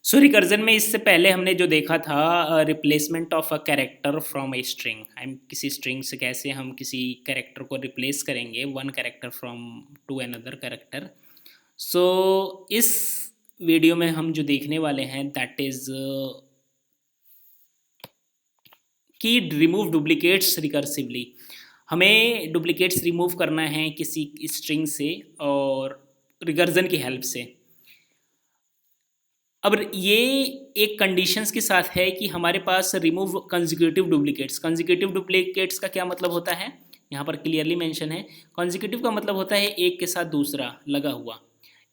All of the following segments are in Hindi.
सो रिकर्जन में इससे पहले हमने जो देखा था replacement of a character from a string. हम किसी स्ट्रिंग से कैसे हम किसी कैरेक्टर को रिप्लेस करेंगे, one character from to another character. So इस वीडियो में हम जो देखने वाले हैं दैट इज़ कि रिमूव डुप्लीकेट्स रिकर्सिवली। हमें डुप्लीकेट्स रिमूव करना है किसी स्ट्रिंग से और रिकर्जन की हेल्प से। अब ये एक कंडीशंस के साथ है कि हमारे पास remove consecutive duplicates. Consecutive duplicates का क्या मतलब होता है, यहाँ पर क्लियरली मेंशन है। कंजिक्यूटिव का मतलब होता है एक के साथ दूसरा लगा हुआ,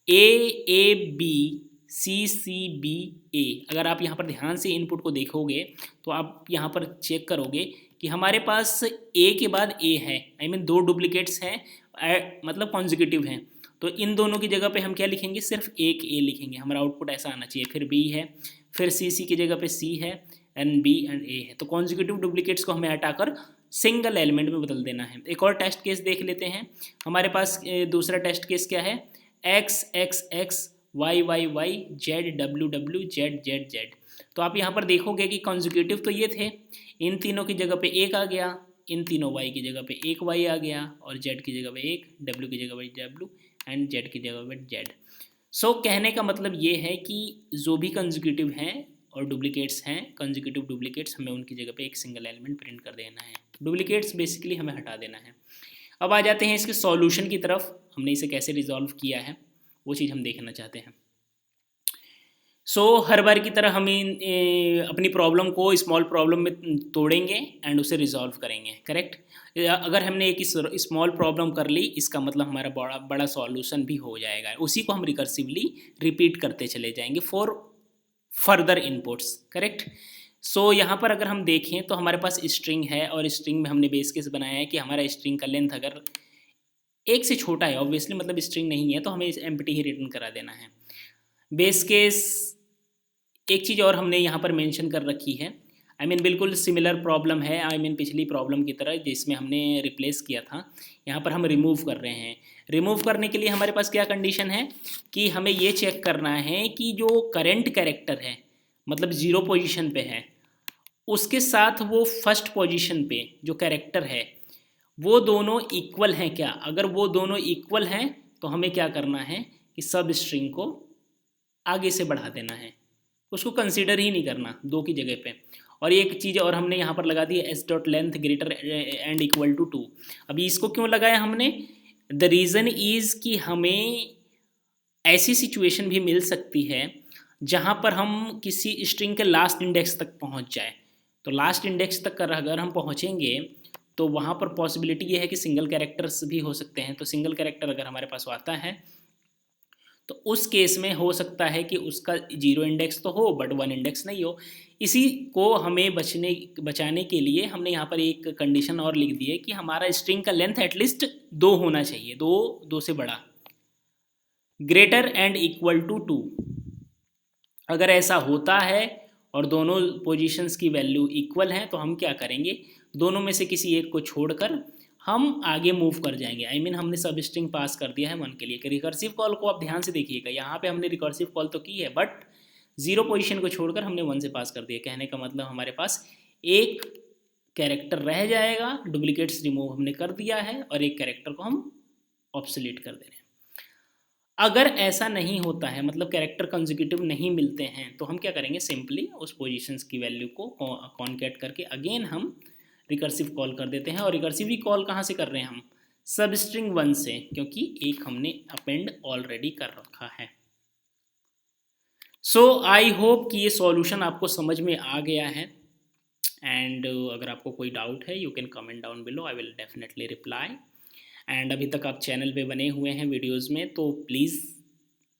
ए बी सी बी ए। अगर आप यहाँ पर ध्यान से इनपुट को देखोगे तो आप यहाँ पर चेक करोगे कि हमारे पास ए के बाद ए है, आई मीन दो डुप्लीकेट्स हैं, मतलब कॉन्जिक्यूटिव हैं। तो इन दोनों की जगह पे हम क्या लिखेंगे, सिर्फ एक ए लिखेंगे। हमारा आउटपुट ऐसा आना चाहिए। फिर बी है, फिर सी की जगह पे सी है, एंड बी एंड ए है। तो कॉन्जिक्यूटिव डुप्लीकेट्स को हमें हटाकर सिंगल एलिमेंट में बदल देना है। एक और टेस्ट केस देख लेते हैं। हमारे पास दूसरा टेस्ट केस क्या है, X X X Y Y Y Z W W Z Z Z. तो आप यहाँ पर देखोगे कि कॉन्जिक्यूटिव तो ये थे, इन तीनों की जगह पे एक आ गया, इन तीनों वाई की जगह पे एक वाई आ गया, और जेड की जगह पे एक, डब्ल्यू की जगह पे डब्ल्यू, एंड जेड की जगह पे जेड। सो कहने का मतलब ये है कि जो भी कंजिक्यूटिव हैं और डुप्लीकेट्स हैं, कंजिक्यूटिव डुप्लीकेट्स, हमें उनकी जगह पे एक सिंगल एलिमेंट प्रिंट कर देना है। डुप्लीकेट्स बेसिकली हमें हटा देना है। अब आ जाते हैं इसके सॉल्यूशन की तरफ। हमने इसे कैसे रिजॉल्व किया है वो चीज़ हम देखना चाहते हैं। सो हर बार की तरह हम अपनी प्रॉब्लम को स्मॉल प्रॉब्लम में तोड़ेंगे एंड उसे रिजॉल्व करेंगे, करेक्ट। अगर हमने एक स्मॉल प्रॉब्लम कर ली, इसका मतलब हमारा बड़ा बड़ा सॉल्यूशन भी हो जाएगा। उसी को हम रिकर्सिवली रिपीट करते चले जाएंगे फॉर फर्दर इनपुट्स, करेक्ट। सो यहाँ पर अगर हम देखें तो हमारे पास स्ट्रिंग है, और स्ट्रिंग में हमने बेस केस बनाया है कि हमारा स्ट्रिंग का लेंथ अगर एक से छोटा है, ऑब्वियसली मतलब स्ट्रिंग नहीं है, तो हमें एम्प्टी ही रिटर्न करा देना है। बेस केस एक चीज़ और हमने यहाँ पर मेंशन कर रखी है, आई मीन बिल्कुल सिमिलर प्रॉब्लम है, आई मीन पिछली प्रॉब्लम की तरह जिसमें हमने रिप्लेस किया था। यहाँ पर हम रिमूव कर रहे हैं। रिमूव करने के लिए हमारे पास क्या कंडीशन है कि हमें ये चेक करना है कि जो करेंट कैरेक्टर है, मतलब ज़ीरो पोजीशन पे है, उसके साथ वो फर्स्ट पोजीशन पे जो कैरेक्टर है वो दोनों इक्वल हैं क्या। अगर वो दोनों इक्वल हैं तो हमें क्या करना है कि सब स्ट्रिंग को आगे से बढ़ा देना है, उसको कंसीडर ही नहीं करना दो की जगह पे। और एक चीज़ और हमने यहाँ पर लगा दी है, S dot length greater and equal to 2। अभी इसको क्यों लगाया हमने, द रीज़न इज़ कि हमें ऐसी सिचुएशन भी मिल सकती है जहाँ पर हम किसी स्ट्रिंग के लास्ट इंडेक्स तक पहुँच जाए। तो लास्ट इंडेक्स तक अगर हम पहुँचेंगे तो वहाँ पर पॉसिबिलिटी ये है कि सिंगल कैरेक्टर्स भी हो सकते हैं। तो सिंगल कैरेक्टर अगर हमारे पास आता है तो उस केस में हो सकता है कि उसका जीरो इंडेक्स तो हो बट वन इंडेक्स नहीं हो। इसी को हमें बचाने के लिए हमने यहाँ पर एक कंडीशन और लिख दी है कि हमारा स्ट्रिंग का लेंथ एटलीस्ट 2 होना चाहिए, दो से बड़ा, ग्रेटर एंड इक्वल टू 2। अगर ऐसा होता है और दोनों पोजीशंस की वैल्यू इक्वल हैं तो हम क्या करेंगे, दोनों में से किसी एक को छोड़कर हम आगे मूव कर जाएंगे। आई मीन हमने सब स्ट्रिंग पास कर दिया है वन के लिए। रिकर्सिव कॉल को आप ध्यान से देखिएगा, यहाँ पे हमने रिकर्सिव कॉल तो की है बट जीरो पोजीशन को छोड़कर हमने वन से पास कर दिया। कहने का मतलब हमारे पास एक कैरेक्टर रह जाएगा, डुप्लीकेट्स रिमूव हमने कर दिया है, और एक कैरेक्टर को हम ऑब्सोलीट कर दे रहे हैं। अगर ऐसा नहीं होता है, मतलब कैरेक्टर कंजिक्यूटिव नहीं मिलते हैं, तो हम क्या करेंगे, सिंपली उस पोजीशंस की वैल्यू को कॉन्केट करके अगेन हम रिकर्सिव कॉल कर देते हैं। और रिकर्सिवली कॉल कहाँ से कर रहे हैं हम, सब स्ट्रिंग वन से, क्योंकि एक हमने अपेंड ऑलरेडी कर रखा है। सो आई होप कि ये सॉल्यूशन आपको समझ में आ गया है। एंड अगर आपको कोई डाउट है you can comment down below, I will definitely reply. And अभी तक आप चैनल पे बने हुए हैं वीडियोस में तो please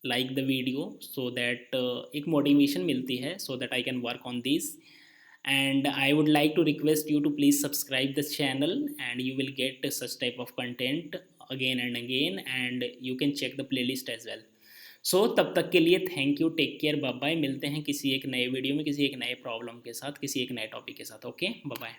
like the video so that एक मोटिवेशन मिलती है, so that I can work on this. And I would like to request you to please subscribe the channel and you will get such type of content again and again, and you can check the playlist as well. So तब तक के लिए thank you, take care, bye bye. मिलते हैं किसी एक नए वीडियो में, किसी एक नए प्रॉब्लम के साथ, किसी एक नए टॉपिक के साथ। Okay, bye bye.